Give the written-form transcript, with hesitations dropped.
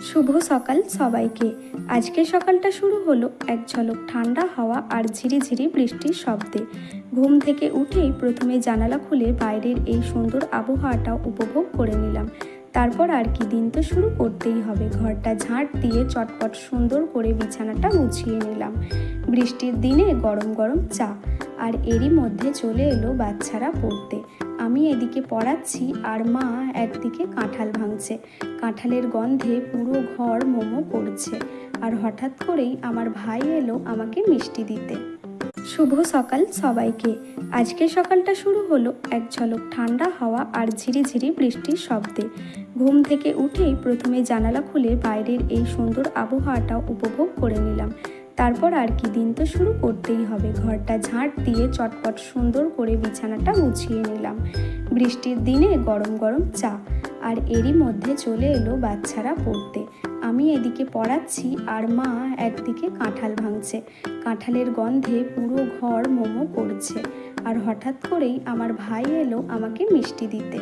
শুভ সকাল সবাইকে। আজকের সকালটা শুরু হলো এক ঝলক ঠান্ডা হাওয়া আর ঝিরিঝিরি বৃষ্টির শব্দে। ঘুম থেকে উঠেই প্রথমে জানালা খুলে বাইরের এই সুন্দর আবহাওয়াটা উপভোগ করে নিলাম। তারপর আর কি, দিন তো শুরু করতেই হবে। ঘরটা ঝাঁট দিয়ে চটপট সুন্দর করে বিছানাটা গুছিয়ে নিলাম। বৃষ্টির দিনে গরম গরম চা, আর এরই মধ্যে চলে এলো বাচ্চারা পড়তে। আমি এদিকে পড়াচ্ছি আর মা একদিকে কাঁঠাল ভাঙছে। কাঁঠালের গন্ধে পুরো ঘর মোমো করছে। আর হঠাৎ করেই আমার ভাই এলো আমাকে মিষ্টি দিতে। শুভ সকাল সবাইকে। আজকের সকালটা শুরু হলো এক ঝলক ঠান্ডা হাওয়া আর ঝিরিঝিরি বৃষ্টির শব্দে। ঘুম থেকে উঠেই প্রথমে জানালা খুলে বাইরের এই সুন্দর আবহাওয়াটা উপভোগ করে নিলাম। তারপর আর কি, দিন তো শুরু করতেই হবে। ঘরটা ঝাঁট দিয়ে চটপট সুন্দর করে বিছানাটা গুছিয়ে নিলাম। বৃষ্টির দিনে গরম গরম চা, আর এরই মধ্যে চলে এলো বাচ্চারা পড়তে। আমি এদিকে পড়াচ্ছি আর মা একদিকে কাঁঠাল ভাঙছে। কাঁঠালের গন্ধে পুরো ঘর মোমো করছে। আর হঠাৎ করেই আমার ভাই এলো আমাকে মিষ্টি দিতে।